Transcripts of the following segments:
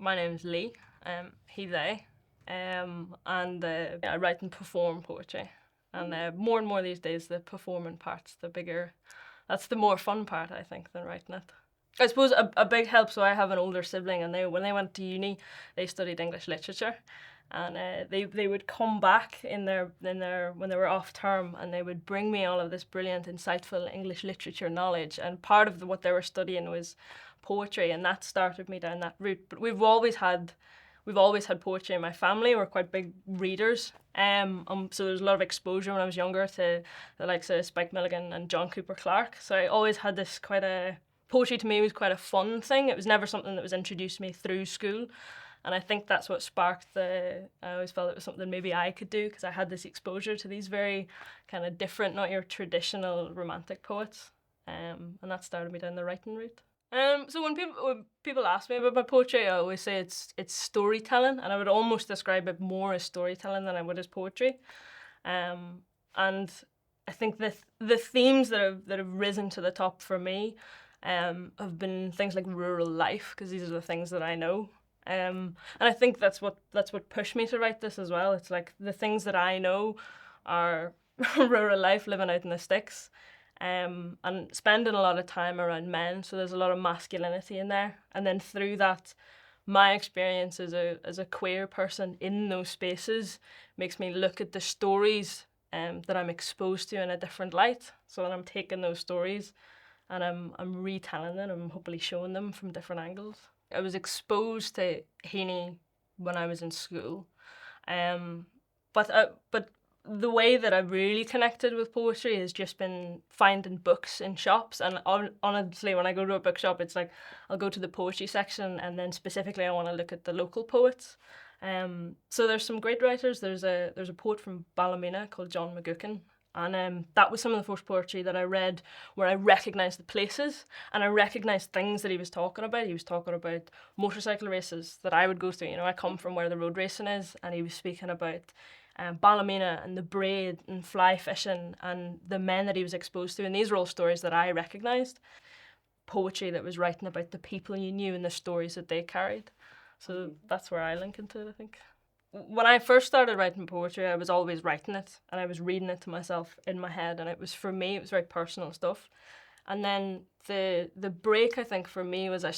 My name's Lee, he, they, and I write and perform poetry. And more these days, the performing part's the bigger, that's the more fun part, I think, than writing it. I suppose a big help, so I have an older sibling, and when they went to uni, they studied English literature. And they would come back in their when they were off term, and they would bring me all of this brilliant, insightful English literature knowledge. And part of what they were studying was poetry, and that started me down that route. But we've always had poetry in my family. We're quite big readers. So there was a lot of exposure when I was younger to the likes of Spike Milligan and John Cooper Clarke. So I always had this poetry to me was quite a fun thing. It was never something that was introduced to me through school. And I think that's what sparked I always felt it was something maybe I could do, because I had this exposure to these very kind of different, not your traditional romantic poets. And that started me down the writing route. So when people ask me about my poetry, I always say it's storytelling, and I would almost describe it more as storytelling than I would as poetry. And I think the themes that have risen to the top for me have been things like rural life, because these are the things that I know. And I think that's what pushed me to write this as well. It's like the things that I know are rural life, living out in the sticks, and spending a lot of time around men. So there's a lot of masculinity in there. And then through that, my experience as a queer person in those spaces makes me look at the stories that I'm exposed to in a different light. So then I'm taking those stories and I'm retelling them and hopefully showing them from different angles. I was exposed to Heaney when I was in school, but the way that I've really connected with poetry has just been finding books in shops. And honestly, when I go to a bookshop, it's like I'll go to the poetry section, and then specifically I want to look at the local poets. So there's some great writers. There's a poet from Ballymena called John McGuckin. And that was some of the first poetry that I read where I recognised the places and I recognised things that he was talking about. He was talking about motorcycle races that I would go through. You know, I come from where the road racing is, and he was speaking about Ballymena and the braid and fly fishing and the men that he was exposed to. And these were all stories that I recognised. Poetry that was writing about the people you knew and the stories that they carried. So that's where I link into it, I think. When I first started writing poetry, I was always writing it and I was reading it to myself in my head, and it was, for me, it was very personal stuff. And then the break, I think, for me was I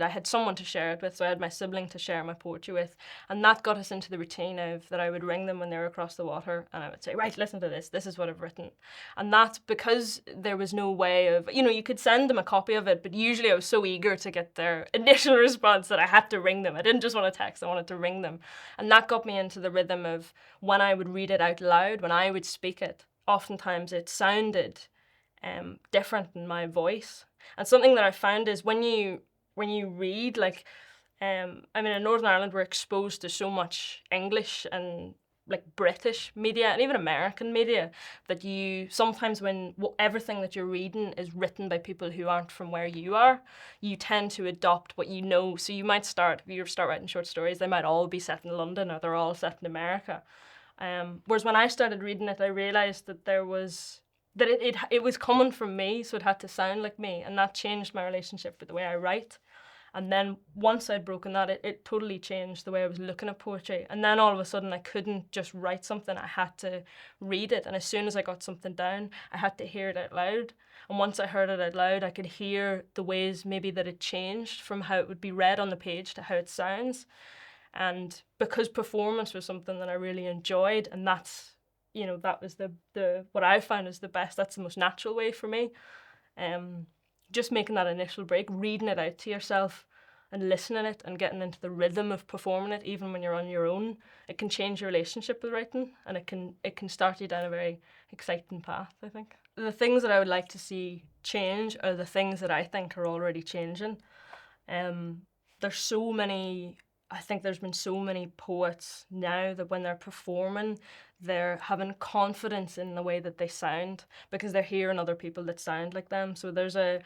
had someone to share it with, so I had my sibling to share my poetry with, and that got us into the routine of that I would ring them when they were across the water, and I would say, right, listen to this is what I've written. And that's because there was no way of, you could send them a copy of it, but usually I was so eager to get their initial response that I had to ring them. I didn't just want to text, I wanted to ring them. And that got me into the rhythm of when I would read it out loud, when I would speak it, oftentimes it sounded different in my voice. And something that I found is when you read, like, in Northern Ireland, we're exposed to so much English and like British media and even American media that you sometimes, when everything that you're reading is written by people who aren't from where you are, you tend to adopt what you know. So you might if you start writing short stories, they might all be set in London or they're all set in America. Whereas when I started reading it, I realised that it was coming from me, so it had to sound like me, and that changed my relationship with the way I write. And then once I'd broken that, it totally changed the way I was looking at poetry. And then all of a sudden I couldn't just write something, I had to read it. And as soon as I got something down, I had to hear it out loud. And once I heard it out loud, I could hear the ways maybe that it changed from how it would be read on the page to how it sounds. And because performance was something that I really enjoyed, and that's, that was the what I found is the best, that's the most natural way for me. Just making that initial break, reading it out to yourself and listening it and getting into the rhythm of performing it, even when you're on your own, it can change your relationship with writing, and it can start you down a very exciting path, I think. The things that I would like to see change are the things that I think are already changing. I think there's been so many poets now that when they're performing, they're having confidence in the way that they sound because they're hearing other people that sound like them. So there's a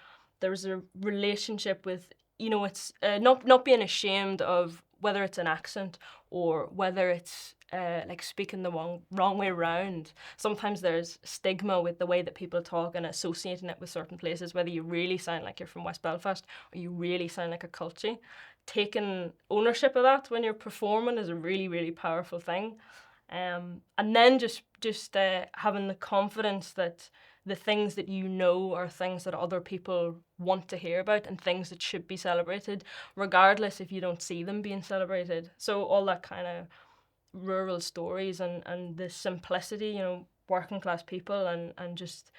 relationship with, it's not being ashamed of whether it's an accent or whether it's like speaking the wrong way around. Sometimes there's stigma with the way that people talk and associating it with certain places, whether you really sound like you're from West Belfast or you really sound like a culture. taking ownership of that when you're performing is a really, really powerful thing. And then just having the confidence that the things that you know are things that other people want to hear about and things that should be celebrated, regardless if you don't see them being celebrated. So all that kind of rural stories and the simplicity, you know, working class people and just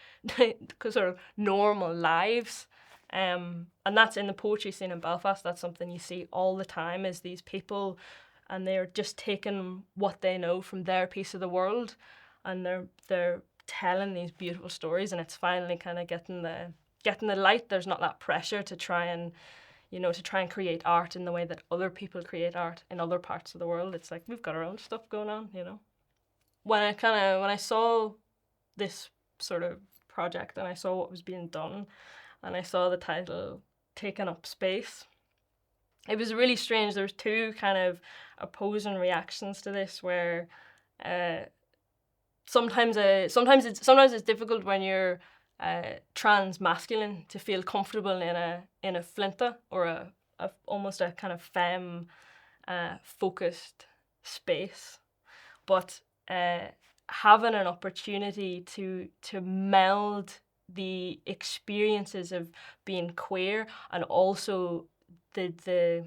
sort of normal lives. And that's in the poetry scene in Belfast. That's something you see all the time, is these people, and they're just taking what they know from their piece of the world, and they're telling these beautiful stories, and it's finally kind of getting the light. There's not that pressure to try and create art in the way that other people create art in other parts of the world. It's like we've got our own stuff going on, you know. When I saw this sort of project and I saw what was being done and I saw the title Taking Up Space, it was really strange. There was two kind of opposing reactions to this, where sometimes it's difficult when you're trans masculine to feel comfortable in a flinta or a almost a kind of femme focused space, but having an opportunity to meld the experiences of being queer and also the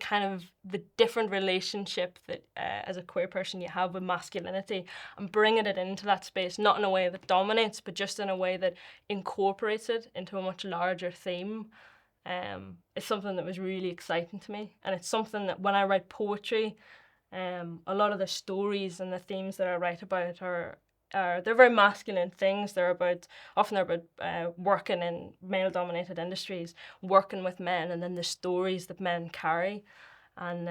kind of the different relationship that as a queer person you have with masculinity, and bringing it into that space, not in a way that dominates, but just in a way that incorporates it into a much larger theme, it's something that was really exciting to me. And it's something that when I write poetry, a lot of the stories and the themes that I write about are they're very masculine things. Often they're about working in male-dominated industries, working with men, and then the stories that men carry, and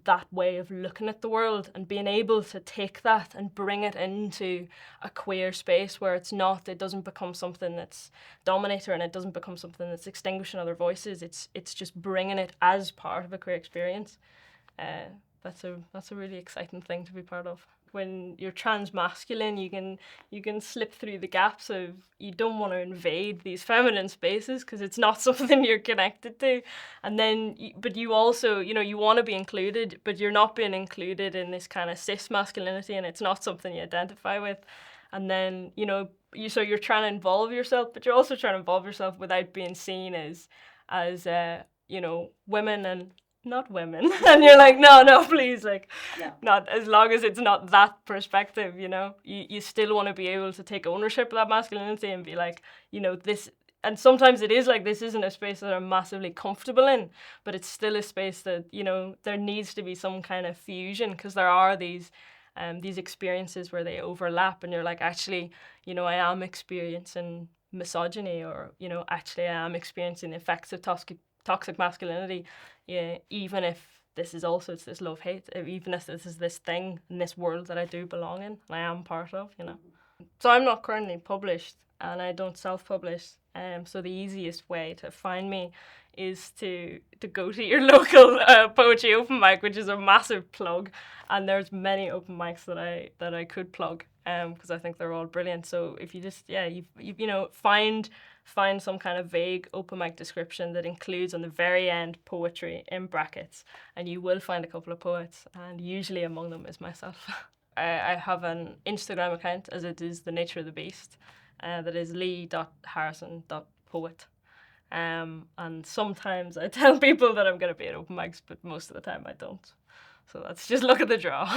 that way of looking at the world, and being able to take that and bring it into a queer space where it doesn't become something that's dominator, and it doesn't become something that's extinguishing other voices. It's just bringing it as part of a queer experience. That's a really exciting thing to be part of. When you're trans masculine, you can slip through the gaps of, you don't want to invade these feminine spaces because it's not something you're connected to, and then but you also, you want to be included, but you're not being included in this kind of cis masculinity, and it's not something you identify with. And then you're trying to involve yourself, but you're also trying to involve yourself without being seen as women and not women. And you're like, no, please, like, no. Not as long as it's not that perspective, you still want to be able to take ownership of that masculinity and be like, this. And sometimes it is like, this isn't a space that I'm massively comfortable in, but it's still a space that, there needs to be some kind of fusion, because there are these experiences where they overlap, and you're like, actually, I am experiencing misogyny, or, actually I am experiencing the effects of toxic masculinity, even if this is also, it's this love-hate, even if this is this thing in this world that I do belong in, and I am part of, So I'm not currently published, and I don't self-publish, so the easiest way to find me is to go to your local poetry open mic, which is a massive plug, and there's many open mics that I could plug, because I think they're all brilliant. So if you just find some kind of vague open mic description that includes on the very end poetry in brackets, and you will find a couple of poets, and usually among them is myself. I have an Instagram account, as it is the nature of the beast, that is lee.harrison.poet. And sometimes I tell people that I'm going to be at open mics, but most of the time I don't. So let's just look at the draw.